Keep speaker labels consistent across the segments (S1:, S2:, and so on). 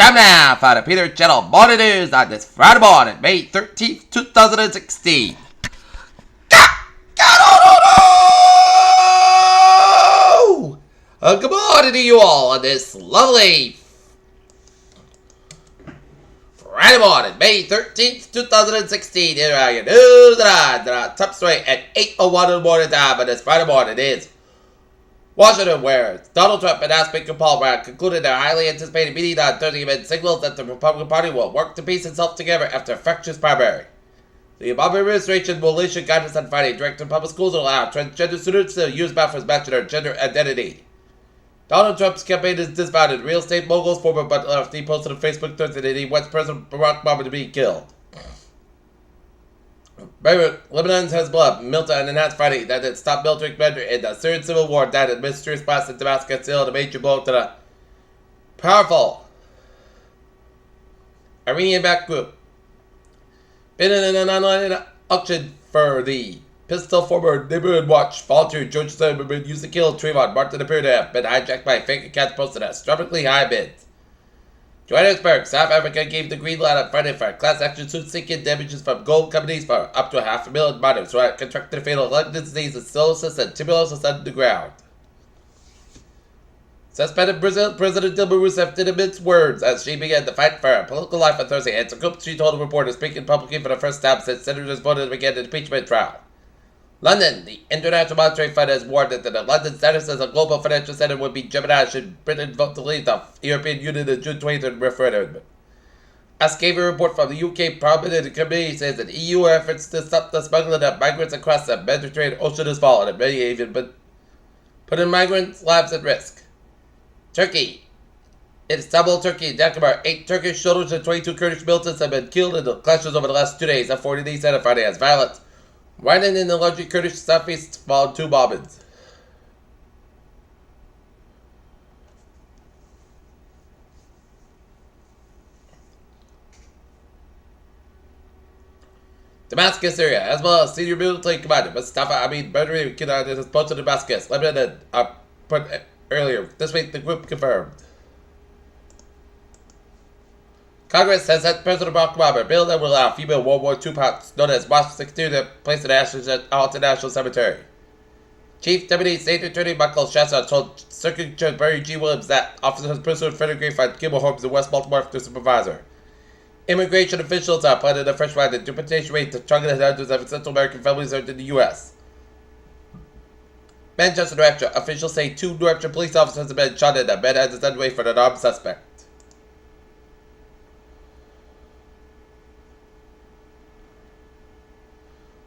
S1: Time now for the Peter Channel Morning News on this Friday morning, May 13th, 2016. Good morning to you all on this lovely Friday morning, May 13th, 2016. Here are your news and top story at 8:01 in the morning time on this Friday morning is Washington, where Donald Trump and House Speaker Paul Brown concluded their highly anticipated meeting on Thursday amid signals that the Republican Party will work to piece itself together after a fractious primary. The Obama administration will issue guidance on Friday directing public schools to allow transgender students to use bathrooms matching their gender identity. Donald Trump's campaign has dismounted real estate mogul's former butler after he posted on Facebook Thursday that he wants President Barack Obama to be killed. Lebanon's Hezbollah military announced Friday that it stopped military commander in the Syrian civil war that a mysterious blast in Damascus sealed a major blow to the powerful Iranian-backed group. Been in an online auction for the pistol former Neighborhood Watch volunteer George Zimmerman used to kill Trayvon Martin appeared to have been hijacked by fake accounts posted at astronomically high bids. Johannesburg, South Africa gave the green light on Friday for a class action suit seeking damages from gold companies for up to $500,000 miners who had contracted a fatal lung disease of cirrhosis and tuberculosis underground. Suspended Brazil President Dilma Rousseff didn't mince words as she began to fight for her political life on Thursday. At the group, she told a reporter speaking publicly for the first time since senators voted to begin the impeachment trial. London, the International Monetary Fund has warned that the London status as a global financial center would be jeopardized should Britain vote to leave the European Union in the June 23rd referendum. As gave a report from the UK Parliament Committee says that EU efforts to stop the smuggling of migrants across the Mediterranean Ocean has fallen, and many even putting migrants' lives at risk. Turkey. In Istanbul, Turkey, Ankara, 8 Turkish soldiers and 22 Kurdish militants have been killed in the clashes over the last 2 days, and 40 days on Friday as violence widened in the largely Kurdish southeast followed 2 bombings. Damascus, Syria. Hezbollah senior military commander Mustafa Amin Badri Kinan has posted to Damascus, Lebanon, put earlier this week. The group confirmed. Congress has sent President Barack Obama a bill that will allow female World War II pilots known as March 62 to place in the ashes at Arlington National Cemetery. Chief Deputy State Attorney Michael Shasta told Circuit Judge Barry G. Williams that officers pursued Frederick Gray found Gilmore homes in West Baltimore after supervisor. Immigration officials are planning a fresh round of deportation rate to target hundreds of Central American families earned in the U.S. Manchester, New Hampshire. Officials say 2 New Hampshire police officers have been shot at a manhunt is underway for an armed suspect.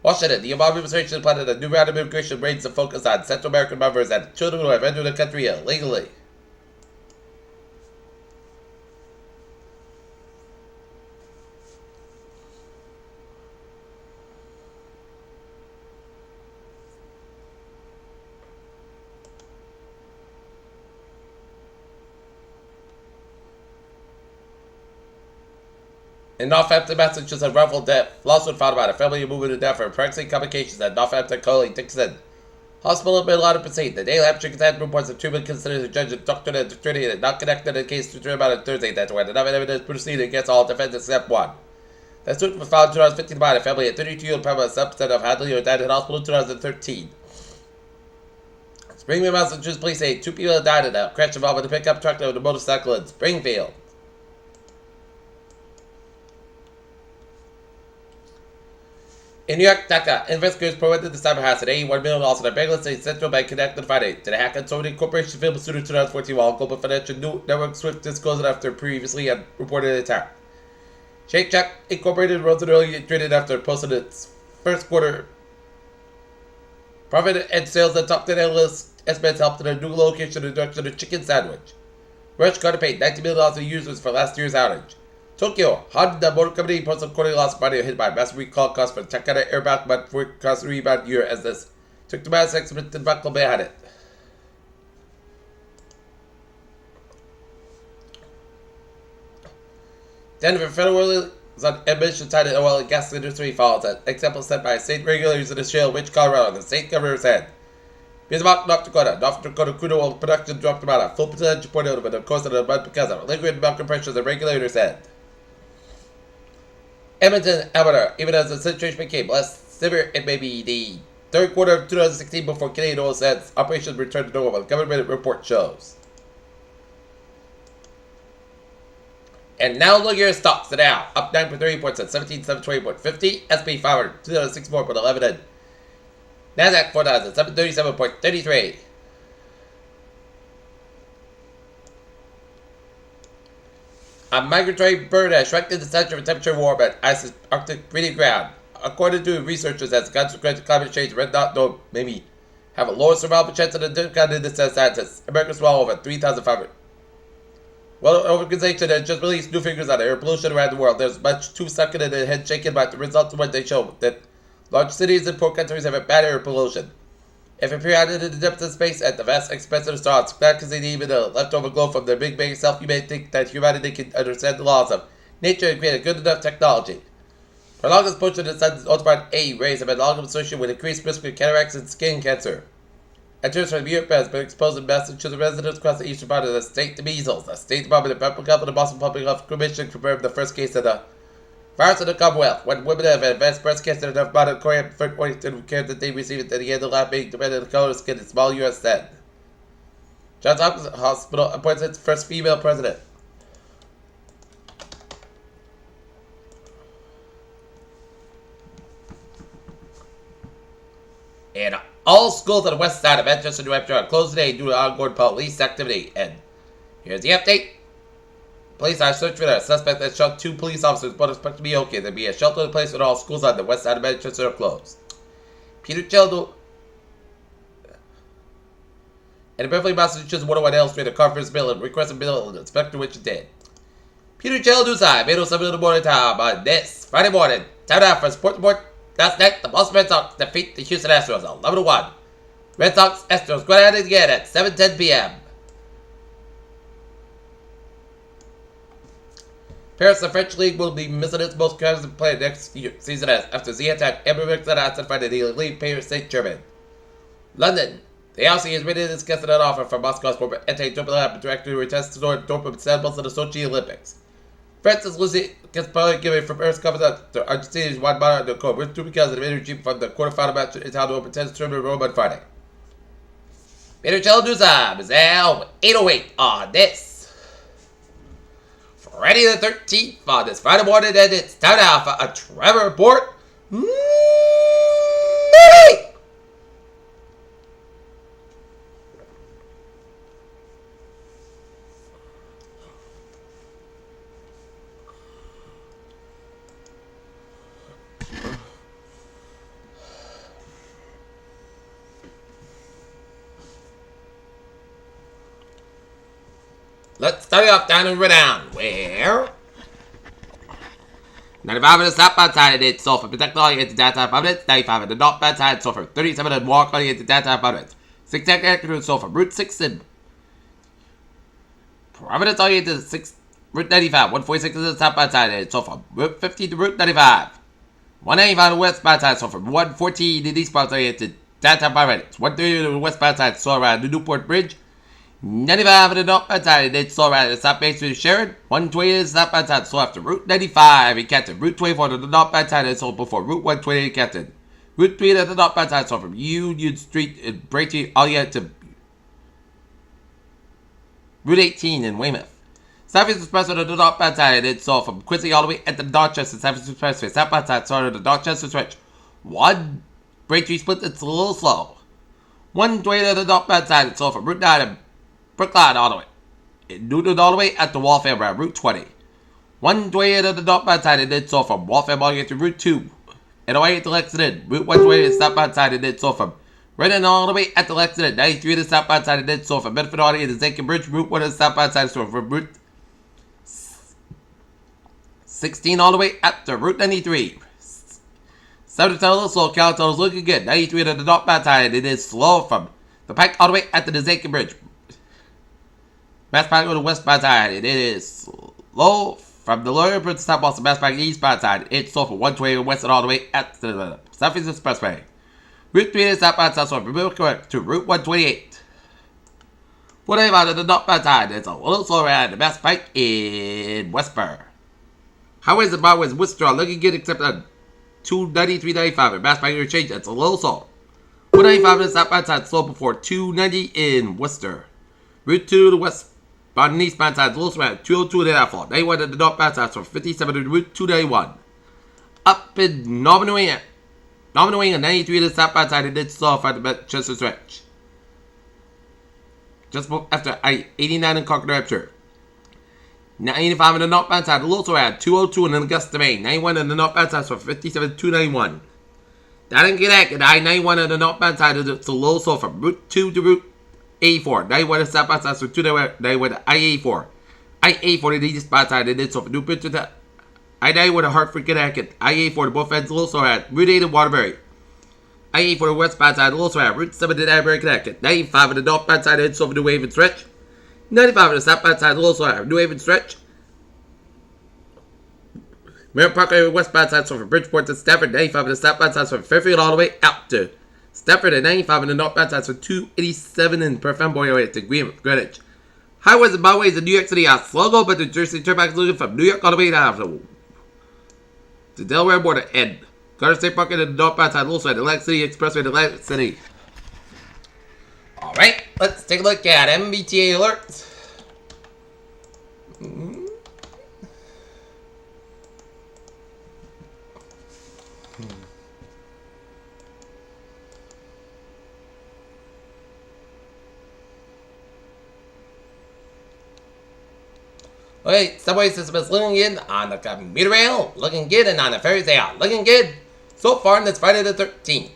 S1: Washington, the Obama administration planning a new round of immigration raids to focus on Central American members and children who have entered the country illegally. In Northampton, Massachusetts, a wrongful death lawsuit filed by a family moving to death for pregnancy complications at Northampton Coley Dixon Hospital have been allowed to proceed. The Daily Hampshire Gazette reports that treatment considered the judge a doctor and attorney and not connected to the case to about on Thursday. That's when enough evidence proceeded against all defendants except one. The suit was filed in 2015 by a family at 32-year-old Pamela subset of Hadley who died in hospital in 2013. Springfield, Massachusetts police say 2 people died in a crash involving a pickup truck and a motorcycle in Springfield. In New York, Dhaka, investigators prevented the cyber house at $81 million in a Bangladesh central bank connected Friday to the hack and Sony Corporation film studio 2014 while global financial network Swift disclosed it after previously had reported an attack. Shake Shack Incorporated rose an early traded after it posted its first quarter profit and sales that top 10 analysts estimates helped in a new location in the direction of chicken sandwich. Rush Carter paid $90 million to users for last year's outage. Tokyo, Honda Motor Company posted quarterly loss Friday hit by massive recall costs for Takata airbag but for cost rebound year as this took the mass experiment and buckle behind it. Denver federal on emissions tied to oil and gas industry falls. An example set by state regulators in the shale, which Colorado, the state governor said Bismarck, North Dakota. North Dakota crude oil production dropped about a full percentage point over the course of the month because of liquid market pressures and regulators said. Edmonton, Alberta, even as the situation became less severe, it may be the third quarter of 2016 before Canadian oil sands operations returned to normal, the government report shows. And now look at your stocks. The Dow up 9.3 points at 17,720.50. SP 500 264.11 and Nasdaq 4,737.33. A migratory bird has shrunk in the center of temperature warm at ice's Arctic breeding ground. According to researchers, as a consequence of climate change, red dot dome maybe have a lower survival chance than the discounted scientists. America's well over 3,500. Well, the organization has just released new figures on air pollution around the world. There's much too sucking in the head shaken by the results of what they show that large cities and poor countries have a bad air pollution. If it perioded in the depths of space at the vast expense of the stars, not because they need even a leftover glow from their Big Bang itself, you may think that humanity can understand the laws of nature and create a good enough technology. Prolonged exposure to the sun's ultraviolet A rays have been long associated with increased risk of cataracts and skin cancer. Enters from Europe has been exposed in Massachusetts residents across the eastern part of the state to measles. The State Department of Public Health and the Boston Public Health Commission confirmed the first case of the virus in the Commonwealth. When women have advanced breast cancer and have modern Korean care that they received at the end of the lab being dependent on the color of skin in small U.S. said. Johns Hopkins Hospital appoints its first female president. And all schools on the west side of Manchester, New Hampshire are closed today due to ongoing police activity. And here's the update. Police are searching for a suspect that shot 2 police officers, but expect to be okay. There'll be a shelter in place when all schools on the west side of Manchester are closed. Peter Childo and Beverly, Massachusetts 101 L Street, a conference bill and requested bill and inspector which it did. Peter Childo's made 7 in the morning time on this Friday morning. Time out for Sports Report. Last night, the Boston Red Sox defeat the Houston Astros 11-1. Red Sox Astros go at it again at 7:10 p.m. Paris, the French League, will be missing its most consistent player next season after the attack Emirates identified that he will leave Paris Saint-Germain. London, the LC has written and discussed an offer from Moscow's former anti-Dortmund director to return to Dortmund samples of the Sochi Olympics. Francis Lucy gets probably given from Paris comes up to Argentina's Juan Mata de Court with 2 because of the energy from the quarterfinal match in town to open 10th tournament in Rome on Friday. Peter Childo is now 8:08 on this Friday the 13th on this Friday morning, and it's time now for a Trevor Report. Let's start off down in Renown, where 95 minutes not bad side, it's sulfur. Protect all into data 5 minutes, 95 at the not bad side, sulfur. 37 and walk on into data 5 minutes. 6 accurate sulfur. Route 6 and Providence all into 6 Route 95. 146 is the top bad side, it's sulfur. Route 50 to Route 95. 195 on the west bad side, sulfur. 114 in these spots are into data 5 minutes. 130 on the west bad side, so around the Newport Bridge. 95 at the north bad side, it's all right. The south base to Sharon. 120 is the south bad side, so after Route 95 in Canton. Route 24 to the north bad side, it's all before Route 120 in Canton. Route 3 to the north bad side, so from Union Street in Braintree, all the way to Route 18 in Weymouth. Southeast Expressway to the north bad side, it's all from Quincy all the way at the Dorchester. Southeast Expressway, south bad side, so to the Dorchester stretch. 1 Braintree split, it's a little slow. 120 to the north bad side, it's all from Route 9 and Brookline all the way. In Newton all the way at the Waltham around Route 20. 120 to the north bad side, and it's all from Waltham all the way to Route 2. And away to Lexington. Route 120 to the south bad side, and it's all from Redden all the way at the Lexington. 93 to the south bad side, and it's all from Medford all the way to Zachin Bridge. Route 1 to the south bad side, so from Route 16 all the way at the Route 93. 7 to a little slow. California's looking good. 93 to the north bad side, and it is slow from the Pike all the way at the Zachin Bridge. Mass Pike on the west bad side, and it is low from the lower bridge to South Boston. Mass Pike east bad side, it's slow from 120 west and all the way at the Southeast Expressway. Route 3 is southbound southward. Remove correct to Route 128. 45 on the northbound side. There's a little slower at the Mass Pike in Westboro. Highways and byways in Worcester are looking good except on 290, 395 and Mass Pike interchange. It's a little slow. 195 on the southbound side slow before 290 in Worcester. Route 2 to the westbound and eastbound side is a little slow at 202 in the outfall. 91 on the northbound side from 57 to Route 291. Up in Northern New England. Northern New England 93 to the southbound side and it's slow for the Manchester stretch. Just after I-89 in Concord, New Hampshire. 95 on the northbound side, a little slow at 202 in Augusta, Maine. 91 on the northbound side from 57 to 291. That didn't get accurate. I-91 on the northbound side is a little slow from Route 2 to Route 84. 91 on the southbound side from 291 to I-84. I-84 on the eastbound side and it's slow from New Bridge to I-91 to Hartford, Connecticut. I-84 to both ends, a little slow at Route 8 to Waterbury. I-84 to the westbound side, a little slow at Route 7 to Danbury, Connecticut. 95 on the northbound side, it's slow from New Haven stretch. 95 on the southbound side, a little slow at New Haven stretch. Merritt Parkway westbound side, so from Bridgeport to Stafford. 95 on the southbound side, so from Fairfield all the way out to Stafford. And 95 on the northbound side, so 287 in per fanboy way to Greenwich. Highways and byways in New York City are slow go, but the Jersey Turnpike is looking from New York all the way down to the Delaware border and Garden State Park in the northbound side, also at Atlantic City Expressway to Atlantic City. Alright, let's take a look at MBTA alerts. Okay, subway system is looking good on the commuter rail, looking good, and on the ferries they are looking good so far on this Friday the 13th.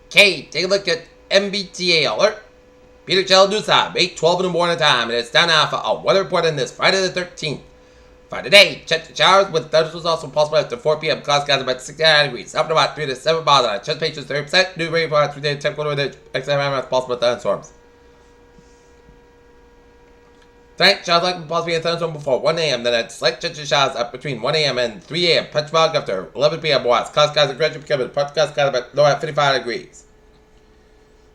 S1: Okay, take a look at MBTA alert. Peter Chell News Hub, 8:12 in the morning time, and it's time now for a weather report on this Friday the 13th. For today, check the showers with thunderstorms also possible after 4 p.m. Clouds skies about 69 degrees, up to about 3 to 7 miles an hour. Chest patches 30%, new rainfall at 3 days, temperature with extra possible thunderstorms. Tonight, showers likely possibly a thunderstorm before 1 a.m. Then at slight chance of showers up between 1 a.m. and 3 a.m. Punch fog after 11 p.m. west. Cloud skies are gradually becoming punch skies about low at 55 degrees.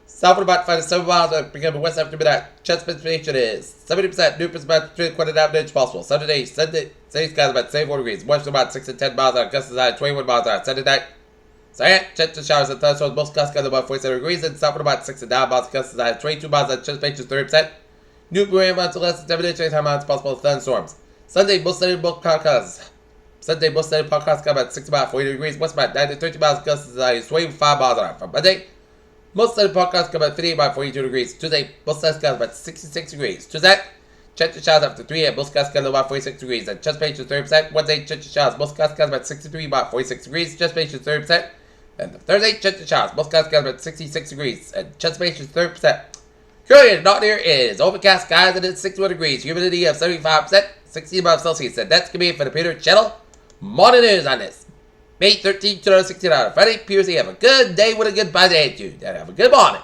S1: South at about 5 to 7 miles becoming west after midnight. Chance precipitation is 70%. New precipitation about 25 possible. Sunday skies about 74 degrees. West about 6 to 10 miles an hour. Gusts at 21 miles an hour. Sunday night. Chance of showers and thunderstorms. Most cloud skies about 47 degrees. And south at about 6 to 9 miles. Gusts at 22 miles an hour. Chance precipitation 30%. New rain amounts to less than 7 inches. Time amounts possible thunderstorms. Sunday, most sunny podcasts. Got about 6 about 40 degrees. West about 9 to 30 miles. Gusts at 25 miles an hour. From Monday, most sunny podcasts got about 58 by 42 degrees. Tuesday, most sunny skies about 66 degrees. Tuesday, chance of showers after 3 a.m. Most skies got about 46 degrees. And chance patient 30%. Wednesday, chance of showers. Most skies got about 63 by 46 degrees. Chance patient 30%. And Thursday, chance of showers. Most skies got about 66 degrees. And chance patient 30%. Currently, not here is overcast skies and it's 61 degrees. Humidity of 75%, 60 above Celsius. And that's going to be it for the Peter Channel Morning News on this May 13th, 2016 on Friday. Pierce, have a good day with a good body attitude. And have a good morning.